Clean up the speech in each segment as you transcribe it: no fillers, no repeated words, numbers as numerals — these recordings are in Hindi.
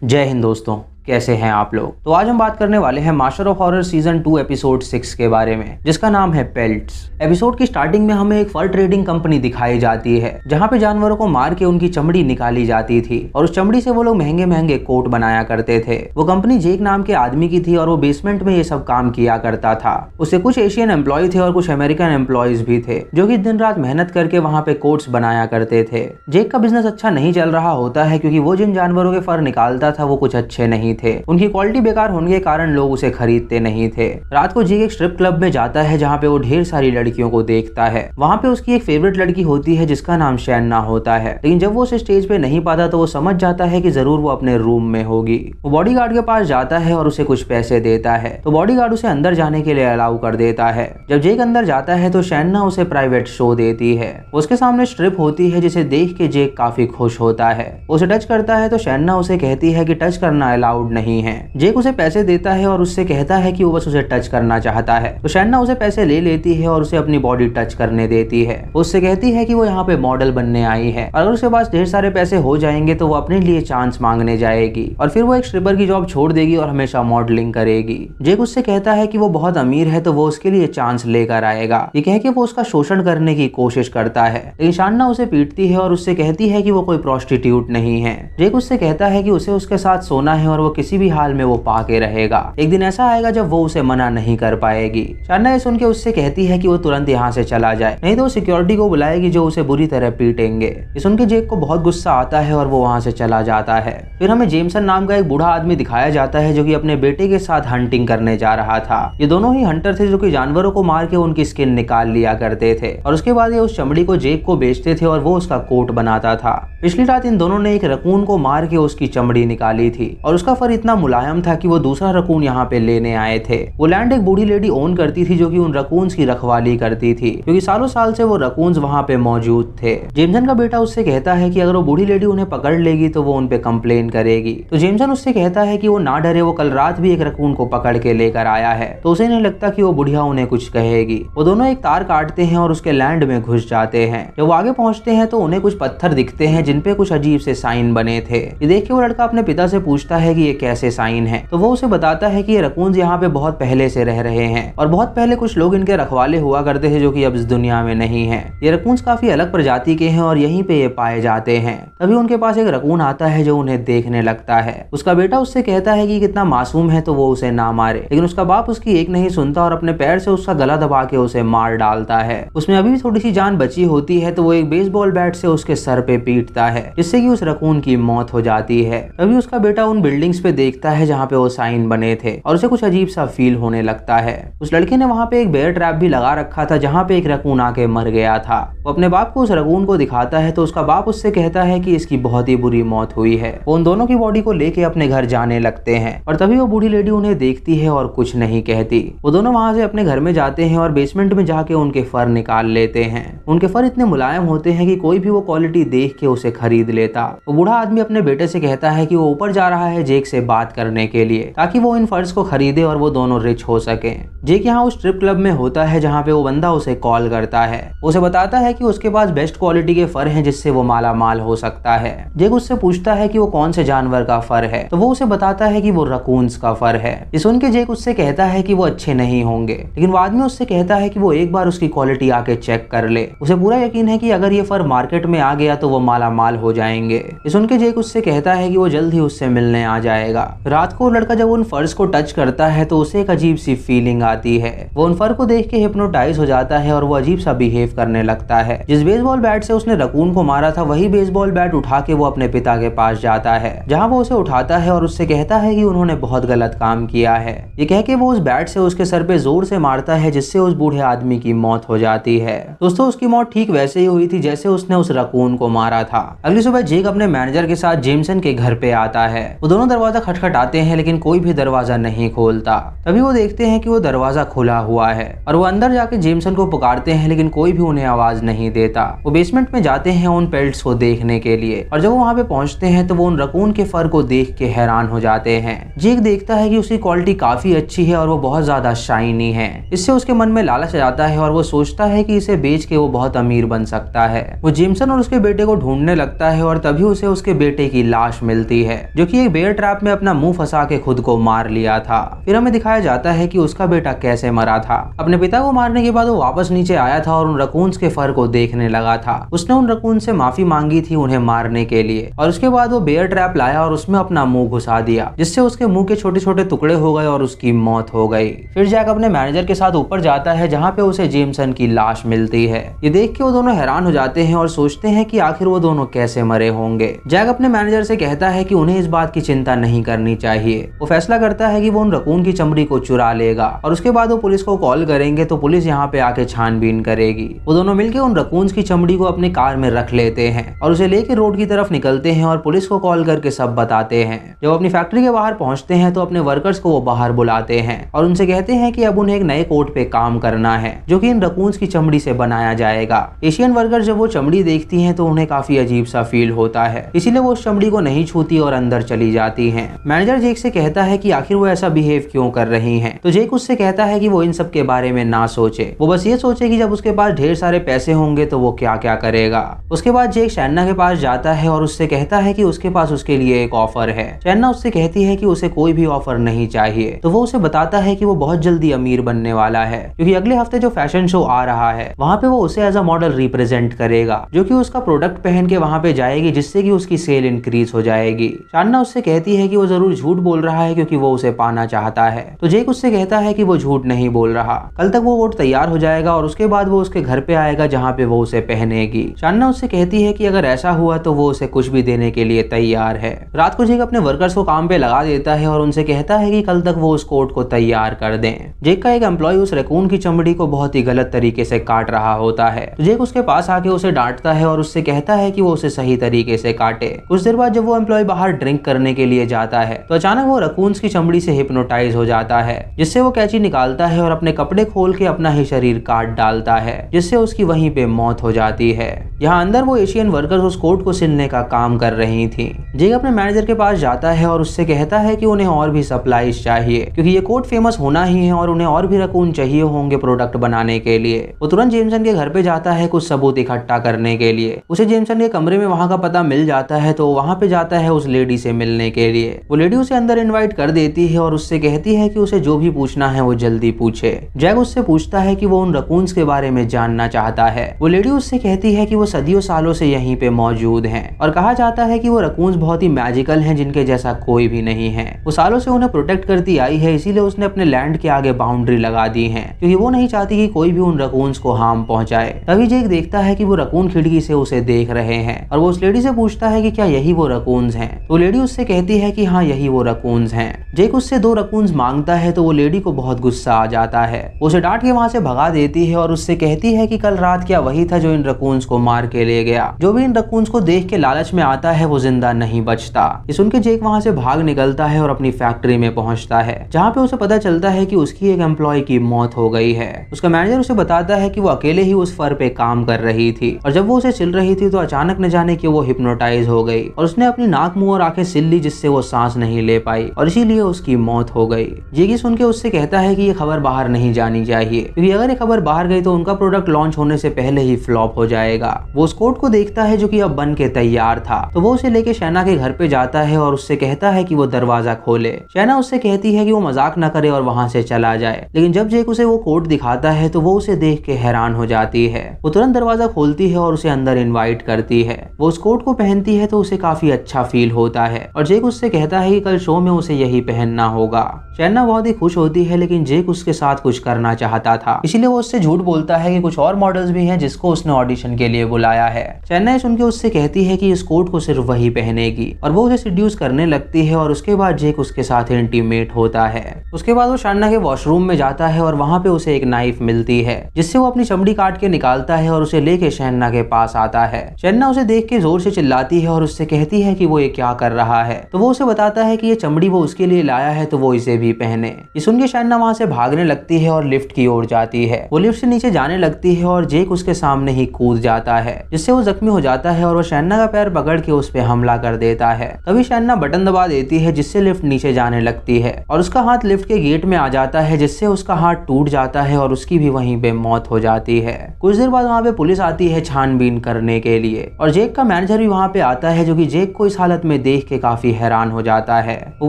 जय हिंद दोस्तों, कैसे हैं आप लोग। तो आज हम बात करने वाले हैं master of horror season 2 episode 6 के बारे में, जिसका नाम है पेल्ट्स। एपिसोड की स्टार्टिंग में हमें एक फर ट्रेडिंग कंपनी दिखाई जाती है, जहां पे जानवरों को मार के उनकी चमड़ी निकाली जाती थी और उस चमड़ी से वो लोग महंगे महंगे कोट बनाया करते थे। वो कंपनी जेक नाम के आदमी की थी और वो बेसमेंट में ये सब काम किया करता था। उससे कुछ एशियन एम्प्लॉय थे और कुछ अमेरिकन एम्प्लॉयज भी थे, जो कि दिन रात मेहनत करके वहाँ पे कोट्स बनाया करते थे। जेक का बिजनेस अच्छा नहीं चल रहा होता है, क्योंकि वो जिन जानवरों के फर निकालता था वो कुछ अच्छे नहीं थे। उनकी क्वालिटी बेकार होने के कारण लोग उसे खरीदते नहीं थे। रात को जेक एक स्ट्रिप क्लब में जाता है, जहाँ पे वो ढेर सारी लड़कियों को देखता है। वहाँ पे उसकी एक फेवरेट लड़की होती है जिसका नाम शैन्ना होता है, लेकिन जब वो उसे स्टेज पे नहीं पाता तो वो समझ जाता है कि जरूर वो अपने रूम में होगी। वो बॉडीगार्ड के पास जाता है और उसे कुछ पैसे देता है, तो बॉडीगार्ड उसे अंदर जाने के लिए अलाउ कर देता है। जब जेक अंदर जाता है तो शैन्ना उसे प्राइवेट शो देती है। उसके सामने स्ट्रिप होती है, जिसे देख के जेक काफी खुश होता है। उसे टच करता है तो शैन्ना उसे कहती है कि टच करना अलाउड नहीं है। जेक उसे पैसे देता है और उससे कहता है कि वो बस उसे टच करना चाहता है, तो शैन्ना उसे पैसे ले लेती है और उसे अपनी बॉडी टच करने देती है। उससे कहती है कि वो यहाँ पे मॉडल बनने आई है, अगर उसके पास ढेर सारे पैसे हो जाएंगे तो वो अपने लिए चांस मांगने जाएगी और फिर वो एक स्ट्रिपर की जॉब छोड़ देगी और हमेशा मॉडलिंग करेगी। जेक उससे कहता है कि वो बहुत अमीर है तो वो उसके लिए चांस लेकर आएगा। ये कह के वो उसका शोषण करने की कोशिश करता है, लेकिन शैन्ना उसे पीटती है और उससे कहती है कि वो कोई प्रोस्टिट्यूट नहीं है। जेक उससे कहता है कि उसे उसके साथ सोना है और वो किसी भी हाल में वो पाके रहेगा। एक दिन ऐसा आएगा जब वो उसे मना नहीं कर पाएगी। शैन्ना ये सुन के उससे कहती है कि वो तुरंत यहाँ से चला जाए, नहीं तो सिक्योरिटी को बुलाएगी जो उसे बुरी तरह पीटेंगे। ये सुन के जेक को बहुत गुस्सा आता है और वो वहाँ से चला जाता है। फिर हमें जेमसन नाम का एक बूढ़ा आदमी दिखाया जाता है, जो कि अपने बेटे के साथ हंटिंग करने जा रहा था। ये दोनों ही हंटर थे, जो कि जानवरों को मार के उनकी स्किन निकाल लिया करते थे और उसके बाद ये उस चमड़ी को जेक को बेचते थे और वो उसका कोट बनाता था। पिछली रात इन दोनों ने एक रकून को मार के उसकी चमड़ी निकाली थी और उसका फर इतना मुलायम था कि वो दूसरा रकून यहाँ पे लेने आए थे। वो लैंड एक बूढ़ी लेडी ओन करती थी, जो कि उन रकून्स की रखवाली करती थी, क्योंकि सालों साल से वो रकून्स वहाँ पे मौजूद थे। जेमसन का बेटा उससे कहता है कि अगर वो बूढ़ी लेडी उन्हें पकड़ लेगी तो वो उन पे कंप्लेन करेगी। तो जेमसन उससे कहता है कि वो ना डरे, वो कल रात भी एक रकून को पकड़ के लेकर आया है, तो उसे नहीं लगता कि वो बुढ़िया उन्हें कुछ कहेगी। वो दोनों एक तार काटते हैं और उसके लैंड में घुस जाते हैं। जब वो आगे पहुंचते हैं तो उन्हें कुछ पत्थर दिखते हैं जिनपे कुछ अजीब से साइन बने थे। ये देख के वो लड़का अपने पिता से पूछता है कि ये कैसे साइन है, तो वो उसे बताता है कि ये रकून्स यहाँ पे बहुत पहले से रह रहे हैं और बहुत पहले कुछ लोग इनके रखवाले हुआ करते थे, जो कि अब इस दुनिया में नहीं है। ये रकून्स काफी अलग प्रजाति के हैं और यहीं पे ये पाए जाते हैं। तभी उनके पास एक रकून आता है जो उन्हें देखने लगता है। उसका बेटा उससे कहता है कि कितना मासूम है तो वो उसे ना मारे, लेकिन उसका बाप उसकी एक नहीं सुनता और अपने पैर से उसका गला दबा के उसे मार डालता है। उसमें अभी भी थोड़ी सी जान बची होती है, तो वो एक बेसबॉल बैट से उसके सर पे पीटता है, जिससे कि उस रकून की मौत हो जाती है। तभी उसका बेटा उन बिल्डिंग्स पे देखता है जहाँ पे वो साइन बने थे और उसे कुछ अजीब सा फील होने लगता है। उस लड़के ने वहाँ पे एक बेयर ट्रैप भी लगा रखा था, जहाँ पे एक रकून आके मर गया था। वो अपने बाप को उस रकून को दिखाता है, तो उसका बाप उससे कहता है कि इसकी बहुत ही बुरी मौत हुई है। वो उन दोनों की बॉडी को लेके अपने घर जाने लगते हैं और तभी वो बूढ़ी लेडी उन्हें देखती है और कुछ नहीं कहती। वो दोनों वहाँ से अपने घर में जाते हैं और बेसमेंट में जाके उनके फर निकाल लेते हैं। उनके फर इतने मुलायम होते हैं कि कोई भी वो क्वालिटी देख के उसे खरीद लेता। वो बूढ़ा आदमी अपने बेटे से कहता है कि वो ऊपर जा रहा है जेक से बात करने के लिए, ताकि वो इन फर्स को खरीदे और वो दोनों रिच हो सके। जेक यहाँ उस स्ट्रिप क्लब में होता है, जहाँ पे वो बंदा उसे कॉल करता है। उसे बताता है कि उसके पास बेस्ट क्वालिटी के फर हैं, जिससे वो माला माल हो सकता है। जेक उससे पूछता है कि वो कौन से जानवर का फर है, तो वो उसे बताता है कि वो रकून्स का फर है। ये सुन के जेक उससे कहता है कि वो अच्छे नहीं होंगे, लेकिन वो आदमी उससे कहता है कि वो एक बार उसकी क्वालिटी आके चेक कर ले। उसे पूरा यकीन है कि अगर ये फर मार्केट में आ गया तो वो माला माल हो जाएंगे। ये सुन के जेक उससे कहता है कि वो जल्द ही उससे मिलने आ जाएगा। रात को लड़का जब उन फर्स को टच करता है तो उसे एक अजीब सी फीलिंग आती है। वो उन फर को देख के हिप्नोटाइज हो जाता है और वो अजीब सा बिहेव करने लगता है। जिस बेसबॉल बैट से उसने रकून को मारा था, वही बेसबॉल बैट उठा के वो अपने पिता के पास जाता है, जहाँ वो उसे उठाता है और उससे कहता है कि उन्होंने बहुत गलत काम किया है। ये कह के वो उस बैट से उसके सर पे जोर से मारता है, जिससे उस बूढ़े आदमी की मौत हो जाती है। दोस्तों, उसकी मौत ठीक वैसे ही हुई थी जैसे उसने उस रकून को मारा था। अगली सुबह जेक अपने मैनेजर के साथ जेमसन के घर पे आता है। वो दोनों दरवाजा खटखटाते हैं, लेकिन कोई भी दरवाजा नहीं खोलता। तभी वो देखते हैं कि वो दरवाजा खुला हुआ है और वो अंदर जाके जेमसन को पुकारते हैं, लेकिन कोई भी उन्हें आवाज नहीं देता। वो बेसमेंट में जाते हैं उन पेल्ट्स को देखने के लिए और जब वो वहाँ पे पहुंचते हैं तो वो उन रकून के फर को देख के हैरान हो जाते हैं। जेक देखता है कि उसकी क्वालिटी काफी अच्छी है और वो बहुत ज्यादा शाइनी है। इससे उसके मन में लालच आ जाता है और वो सोचता है कि इसे बेच के वो बहुत अमीर बन सकता है। वो जेमसन और उसके बेटे को ढूंढने लगता है और तभी उसे उसके बेटे की लाश मिलती है, जो कि एक बेयर ट्रैप ट्रैप में अपना मुंह फंसा के खुद को मार लिया था। फिर हमें दिखाया जाता है कि उसका बेटा कैसे मरा था। अपने पिता को मारने के बाद वो वापस नीचे आया था और उन रकून्स के फर को देखने लगा था। उसने उन रकून से माफी मांगी थी उन्हें मारने के लिए, और उसके बाद वो बेयर ट्रैप लाया और उसमें अपना मुंह घुसा दिया, जिससे उसके मुंह के छोटे छोटे टुकड़े हो गए और उसकी मौत हो गई। फिर जैक अपने मैनेजर के साथ ऊपर जाता है जहाँ पे उसे जेमसन की लाश मिलती है। ये देख के वो दोनों हैरान हो जाते हैं और सोचते हैं कि आखिर वो दोनों कैसे मरे होंगे। जैक अपने मैनेजर से कहता है कि उन्हें इस बात की चिंता नहीं करनी चाहिए। वो फैसला करता है कि वो उन रकून की चमड़ी को चुरा लेगा और उसके बाद वो पुलिस को कॉल करेंगे तो पुलिस यहाँ पे आके छानबीन करेगी। वो दोनों मिलकर उन रकून्स की चमड़ी को अपने कार में रख लेते हैं और उसे लेके रोड की तरफ निकलते हैं और पुलिस को कॉल करके सब बताते हैं। जब अपनी फैक्ट्री के बाहर पहुंचते हैं तो अपने वर्कर्स को वो बाहर बुलाते हैं और उनसे कहते हैं कि अब उन्हें एक नए कोट पे काम करना है जो कि इन रकून्स की चमड़ी से बनाया जाएगा। एशियन वर्कर जब वो चमड़ी देखती हैं तो उन्हें काफी अजीब सा फील होता है, इसीलिए वो उस चमड़ी को नहीं छूती और अंदर चली जाती हैं। मैनेजर जेक से कहता है कि आखिर वो ऐसा बिहेव क्यों कर रही हैं, तो जेक उससे कहता है कि वो इन सब के बारे में ना सोचे, वो बस ये सोचे कि जब उसके पास ढेर सारे पैसे होंगे तो वो क्या क्या करेगा। उसके बाद जेक शैन्ना के पास जाता है और उससे कहता है कि उसके पास उसके लिए एक ऑफर है। शैन्ना उससे कहती है कि उसे कोई भी ऑफर नहीं चाहिए, तो वो उसे बताता है कि वो बहुत जल्दी अमीर बनने वाला है क्योंकि अगले हफ्ते जो फैशन शो आ रहा है वहाँ पे वो उसे एज अ मॉडल रिप्रेजेंट करेगा, जो कि उसका प्रोडक्ट पहन के वहाँ पे जाएगी जिससे कि उसकी सेल इंक्रीज हो जाएगी। शैन्ना उससे कहती है कि वो जरूर झूठ बोल रहा है क्योंकि वो उसे पाना चाहता है, तो जेक उससे कहता है कि वो झूठ नहीं बोल रहा, कल तक वो कोट तैयार हो जाएगा और उसके बाद वो उसके घर पे आएगा जहाँ पे वो उसे पहनेगी। शैन्ना उससे कहती है कि अगर ऐसा हुआ तो वो उसे कुछ भी देने के लिए तैयार है। रात को जेक अपने वर्कर्स को काम पे लगा देता है और उनसे कहता है कि कल तक वो उस कोट को तैयार कर दें। जेक का एक एम्प्लॉय उस रैकून की चमड़ी को बहुत ही गलत तरीके से काट रहा होता है, तो जेक उसके पास आके उसे डांटता है और उससे कहता है कि वो उसे सही तरीके से काटे। कुछ देर बाद जब वो एम्प्लॉय बाहर ड्रिंक करने के लिए जाता है तो अचानक वो रैकून्स की चमड़ी से हिप्नोटाइज हो जाता है, जिससे वो कैंची निकालता है और अपने कपड़े खोल के अपना ही शरीर काट डालता है, जिससे उसकी वहीं पे मौत हो जाती है। यहाँ अंदर वो एशियन वर्कर्स उस कोट को सिलने का काम कर रही थी। जेक अपने मैनेजर के पास जाता है और उससे कहता है कि उन्हें और भी सप्लाईज चाहिए क्योंकि ये कोट फेमस होना ही है और उन्हें और भी रकून चाहिए होंगे प्रोडक्ट बनाने के लिए। वो तुरंत जेमसन के घर पे जाता है कुछ सबूत इकट्ठा करने के लिए। उसे जेमसन के कमरे में वहाँ का पता मिल जाता है तो वहाँ पे जाता है उस लेडी से मिलने के लिए। वो लेडी उसे अंदर इन्वाइट कर देती है और उससे कहती है कि उसे जो भी पूछना है वो जल्दी पूछे। जैक उससे पूछता है कि वो उन रकून्स के बारे में जानना चाहता है। वो लेडी उससे कहती है कि वो सदियों सालों से यहीं पे मौजूद हैं और कहा जाता है कि वो रकून्स बहुत ही मैजिकल हैं जिनके जैसा कोई भी नहीं है। वो सालों से उन्हें प्रोटेक्ट करती आई है, इसीलिए उसने अपने लैंड के आगे बाउंड्री लगा दी है क्योंकि वो नहीं चाहती कि कोई भी उन रकून्स को हार्म पहुंचाए। तभी जेक देखता है कि वो रकून खिड़की से उसे देख रहे हैं और वो उस लेडी से पूछता है कि क्या यही वो रकून्स हैं, तो लेडी उससे कहती है कि हाँ यही वो रकून्स हैं। जेक उससे 2 रकून्स मांगता है तो वो लेडी को बहुत गुस्सा आ जाता है, उसे डांट के वहाँ से भगा देती है और उससे कहती है कि कल रात क्या वही था जो इन रकून्स को मार के ले गया। जो भी इन रकून्स को देख के लालच में आता है वो जिंदा नहीं बचता। ये सुन के जेक वहाँ से भाग निकलता है और अपनी फैक्ट्री में पहुंचता है जहाँ पे उसे पता चलता है कि उसकी एक एम्प्लॉय की मौत हो गई है। उसका मैनेजर उसे बताता है कि वो अकेले ही उस फर पे काम कर रही थी और जब वो उसे चिल रही थी तो अचानक न जाने कि वो हिप्नोटाइज हो गई और उसने अपनी नाक मुंह और आंखें सिल ली जिससे वो सांस नहीं ले पाई और इसीलिए उसकी मौत हो गई। जेकी सुन के उससे कहता है कि ये खबर बाहर नहीं जानी चाहिए क्योंकि अगर ये खबर बाहर गई तो उनका प्रोडक्ट लॉन्च होने से पहले ही फ्लॉप हो जाएगा। वो उस कोट को देखता है जो कि अब बन के तैयार था, तो वो उसे लेके शैना के घर पे जाता है और उससे कहता है कि वो दरवाजा खोले। शैना उससे कहती है कि वो मजाक न करे और वहां से चला जाए, लेकिन जब जेक उसे वो कोट दिखाता है तो वो उसे देख के हैरान हो जाती है। वो तुरंत दरवाजा खोलती है और उसे अंदर इनवाइट करती है। वो उस कोट को पहनती है तो उसे काफी अच्छा फील होता है और जेक उससे कहता है कि कल शो में उसे यही पहनना होगा। शैना बहुत ही खुश होती है लेकिन जेक उसके साथ कुछ करना चाहता था, इसीलिए वो उससे झूठ बोलता है कि कुछ और मॉडल्स भी हैं जिसको उसने ऑडिशन के लिए बुलाया है। शैना सुन के उससे कहती है कि इस कोट को सिर्फ वही पहनेगी और वो उसे सीड्यूस करने लगती है और उसके बाद जेक उसके साथ इंटीमेट होता है। उसके बाद वो शैना के वॉशरूम में जाता है और वहाँ पे उसे एक नाइफ मिलती है जिससे वो अपनी चमड़ी काट के निकालता है और उसे लेके शैना के पास आता है। शैना उसे देख के जोर से चिल्लाती है और उससे कहती है कि वो ये क्या कर रहा है, तो वो उसे बताता है कि ये चमड़ी वो उसके लिए लाया है तो वो इसे भी पहने। ये सुन के शैना वहाँ से भागने लगती है और लिफ्ट की ओर जाती है। वो लिफ्ट से नीचे जाने लगती है और जेक उसके सामने ही कूद जाता है जिससे वो जख्मी हो जाता है और वो शैना का पैर पकड़ के उस पे हमला कर देता है। तभी शैना बटन दबा देती है जिससे लिफ्ट नीचे जाने लगती है और उसका हाथ लिफ्ट के गेट में आ जाता है जिससे उसका हाथ टूट जाता है और उसकी भी वहीं पे मौत हो जाती है। कुछ देर बाद वहाँ पे पुलिस आती है छानबीन करने के लिए और जेक का मैनेजर भी वहाँ पे आता है जो कि जेक को इस हालत में देख के काफी हैरान परेशान हो जाता है। वो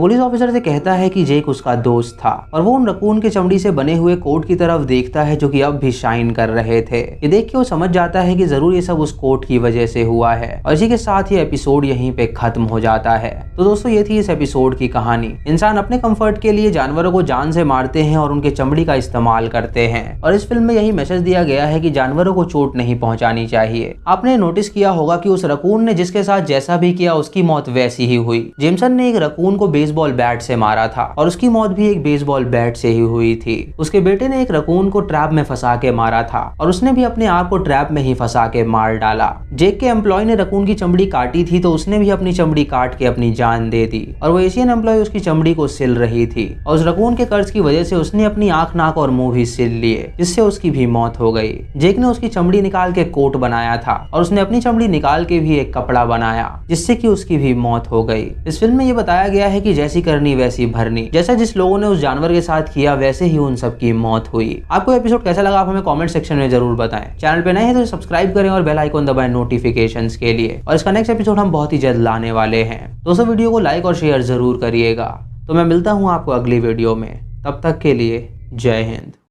पुलिस ऑफिसर से कहता है कि जेक उसका दोस्त था और वो उन रकून के चमड़ी से बने हुए कोट की तरफ देखता है जो कि अब भी शाइन कर रहे थे। ये देख के वो समझ जाता है कि जरूर ये सब उस कोट की वजह से हुआ है और इसी के साथ ये एपिसोड यहीं पे खत्म हो जाता है। तो दोस्तों ये थी इस एपिसोड की कहानी। इंसान अपने कंफर्ट के लिए जानवरों को जान से मारते हैं और उनके चमड़ी का इस्तेमाल करते हैं और इस फिल्म में यही मैसेज दिया गया है कि जानवरों को चोट नहीं पहुंचानी चाहिए। आपने नोटिस किया होगा कि उस रकून ने जिसके साथ जैसा भी किया उसकी मौत वैसी ही हुई। जेमसन ने एक रकून को बेसबॉल बैट से मारा था और उसकी मौत भी एक बेसबॉल बैट से ही हुई थी। उसके बेटे ने एक रकून को ट्रैप में फंसा के मारा था और उसने भी अपने आप को ट्रैप में ही फंसा के मार डाला। जेक के एम्प्लॉय ने रकून की चमड़ी काटी थी तो उसने भी अपनी चमड़ी काट के अपनी जान दे दी और वो एशियन एम्प्लॉय उसकी चमड़ी को सिल रही थी और उस रकून के कर्ज की वजह से उसने अपनी आंख, नाक और मुंह भी सिल लिए जिससे उसकी भी मौत हो गई। जेक ने उसकी चमड़ी निकाल के कोट बनाया था और उसने अपनी चमड़ी निकाल के भी एक कपड़ा बनाया जिससे कि उसकी भी मौत हो गई। इस फिल्म में ये बताया गया है कि जैसी करनी वैसी भरनी, जैसा जिस लोगों ने उस जानवर के साथ किया वैसे ही उन सब की मौत हुई। आपको एपिसोड कैसा लगा आप हमें कमेंट सेक्शन में जरूर बताएं। चैनल पे नए हैं तो सब्सक्राइब करें और बेल आइकन दबाएं नोटिफिकेशंस के लिए। और इसका नेक्स्ट एपिसोड हम बहुत ही जल्द लाने वाले हैं। दोस्तों वीडियो को लाइक और शेयर जरूर करिएगा। तो मैं मिलता हूँ आपको अगली वीडियो में, तब तक के लिए जय हिंद।